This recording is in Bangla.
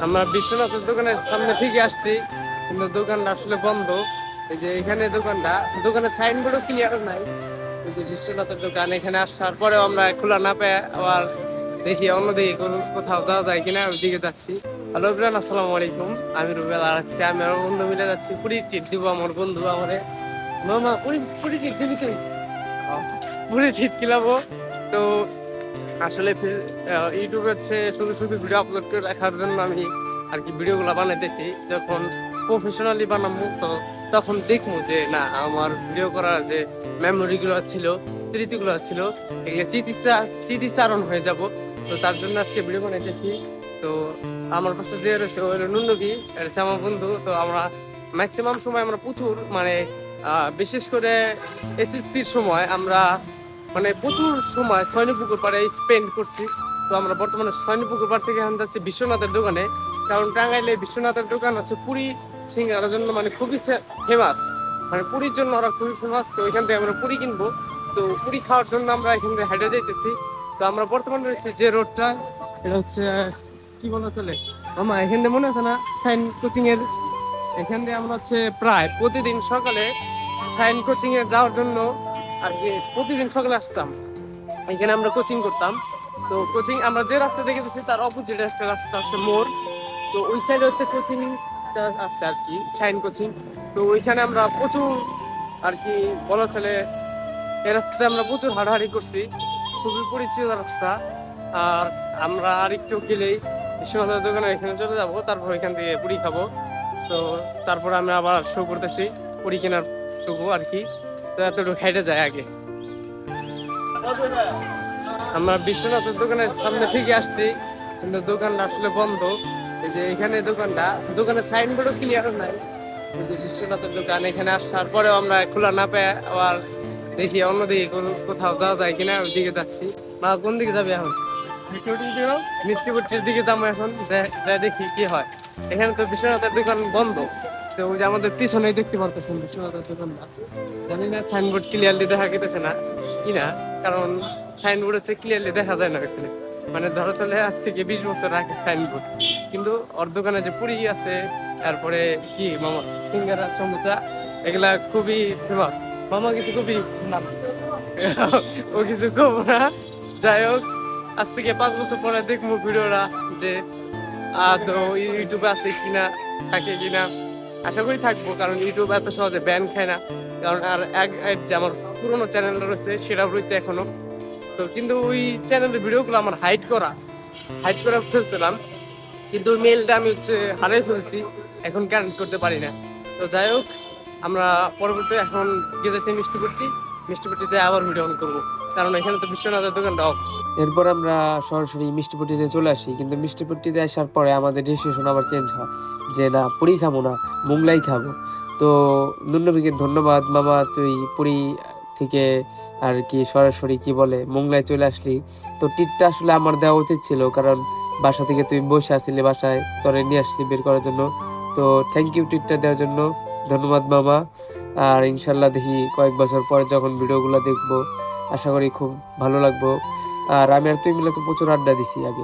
আমরা বিশ্বনাথের দোকানের সামনে ঠিকই আসছি, কিন্তু দোকানটা আসলে বন্ধ। এই যে এখানে দোকানের সাইনবোর্ডও ক্লিয়ার নাই। এই যে বিশ্বনাথের দোকান, এখানে আসার পরেও আমরা খোলা না পেয়ে আবার দেখি অন্যদিকে কোথাও যাওয়া যায় কিনা, ওই দিকে যাচ্ছি। হ্যালো এভরিওয়ান, আসসালামু আলাইকুম। আমি রুবেল, আর আজকে আমি আমার বন্ধু মিলে যাচ্ছি পুরী ট্রিট দিব। আমার বন্ধু আমারে মামা পুরী পুরী ট্রিট দিবি তুই? পুরী ট্রিট কিলাবো। তো আসলে ইউটিউবে হচ্ছে শুধু শুধু ভিডিও আপলোড করে রাখার জন্য আমি আর কি ভিডিওগুলো বানাইতেছি। যখন প্রফেশনালি বানাবো তো তখন দেখবো যে না, আমার ভিডিও করার যে মেমোরিগুলো ছিল, স্মৃতিগুলো ছিল, এগুলো স্মৃতিচারণ হয়ে যাব। তো তার জন্য আজকে ভিডিও বানাইতেছি। তো আমার পাশে যে রয়েছে ওই নুন্নবি, এটা হচ্ছে আমার বন্ধু। তো আমরা ম্যাক্সিমাম সময় আমরা প্রচুর মানে বিশেষ করে এসএসসির সময় আমরা মানে প্রচুর সময় সৈনিকপুকুর পাড়ে স্পেন্ড করছি। তো আমরা বর্তমানে সৈনিকপুকুর পাড় থেকে এখন যাচ্ছি বিশ্বনাথের দোকানে, কারণ টাঙ্গাইলে বিশ্বনাথের দোকান হচ্ছে পুরি সিঙ্গারার জন্য মানে খুবই ফেমাস, মানে পুরীর জন্য ওরা খুবই ফেমাস। তো এখান থেকে আমরা পুরি কিনবো। তো পুরি খাওয়ার জন্য আমরা এখান থেকে হেঁটে যাইতেছি। তো আমরা বর্তমানে রয়েছে যে রোডটা, এটা হচ্ছে কি বলা চলে মামা, এখান থেকে মনে আছে না সাইন কোচিং এর? এখান দিয়ে আমরা হচ্ছে প্রায় প্রতিদিন সকালে সাইন কোচিং এ যাওয়ার জন্য আর কি প্রতিদিন সকালে আসতাম। এখানে আমরা কোচিং করতাম। তো কোচিং আমরা যে রাস্তা দেখেছি তার অপোজিটে একটা রাস্তা আছে মোড়। তো ওই সাইডে হচ্ছে কোচিং আছে আর কি, শাইন কোচিং। তো ওইখানে আমরা প্রচুর আর কি বলা চলে এই রাস্তাতে আমরা প্রচুর হাঁটাহাঁটি করছি, খুবই পরিচিত রাস্তা। আর আমরা আর একটু গেলেই বিশ্বনাথের দোকানে এখানে চলে যাব, তারপর এখান থেকে পুরি খাবো। তো তারপর আমরা আবার শো করতেছি পুরি কেনার টুকু আর কি। তো এতটুকু হেঁটে যায় আগে। আমরা বিশ্বনাথের দোকানের সামনে ঠিকই আসছি, কিন্তু দোকানটা আসলে বন্ধ। এই যে এখানে দোকানের সাইনবোর্ডও ক্লিয়ার নাই। এই যে বিশ্বনাথের দোকান, এখানে আসার পরেও আমরা খোলা না পেয়ে আবার দেখি অন্যদিকে কোথাও যাওয়া যায় কিনা, ওই দিকে যাচ্ছি। মা কোন দিকে যাবে এখন? মিষ্টিপুটির দিকে যাবো এখন, দেখি কি হয়। এখানে তো বিশ্বনাথের দোকান বন্ধ। তো ওই যে আমাদের পিছনেই দেখতে পারতেছেন বিশ্বনাথের দোকানটা, জানি না সাইনবোর্ড ক্লিয়ারলি দেখা গেতেছে না কিনা, কারণ সাইনবোর্ড হচ্ছে ক্লিয়ারলি দেখা যায় না এখানে। মানে ধরো চলে আজ থেকে 20 বছর আগে সাইনবোর্ড, কিন্তু ওর দোকানে যে পুরি আছে, তারপরে কি মামা সিঙ্গারা সমুচা, এগুলা খুবই ফেমাস। মামা কিছু খুবই নাম ও কিছু কম না। যাই হোক, আজ থেকে 5 বছর পরে দেখবো ভিডিওটা যে আদৌ ইউটিউবে আছে কিনা, থাকে কিনা। আশা করি থাকবো, কারণ ইউটিউব এত সহজে ব্যান খায় না। কারণ আর যে আমার পুরোনো চ্যানেল রয়েছে সেটাও রয়েছে এখনো। তো কিন্তু ওই চ্যানেলের ভিডিওগুলো আমার হাইড করা ফেলছিলাম, কিন্তু ওই মেলটা আমি হচ্ছে হারিয়ে ফেলছি, এখন কানেক্ট করতে পারি না। তো যাই হোক, আমরা পরবর্তী এখন গেতেছি মিষ্টিপট্টি যাই আবার ভিডিও অন করবো, কারণ এখানে তো বিশ্বনাথের দোকানটা অফ। এরপর আমরা সরাসরি মিষ্টিপট্টিতে চলে আসি, কিন্তু মিষ্টিপট্টিতে আসার পরে আমাদের ডিসিশন আবার চেঞ্জ হয় যে না, পুরি খাবো না, মোগলাই খাবো। তো নুন্নবীকে ধন্যবাদ মামা, তুই পুরি থেকে আর কি সরাসরি কি বলে মোগলাই চলে আসলি। তো টিটটা আসলে আমার দেওয়া উচিত ছিল, কারণ বাসা থেকে তুই বসে আসলি, বাসায় তোরে নিয়ে আসলি বের করার জন্য। তো থ্যাংক ইউ টিটটা দেওয়ার জন্য, ধন্যবাদ মামা। আর ইনশাল্লাহ দেখি কয়েক বছর পরে যখন ভিডিওগুলো দেখবো, আশা করি খুব ভালো লাগবো। আর আমি আর তুই মিলে তো প্রচুর আড্ডা দিছি আগে।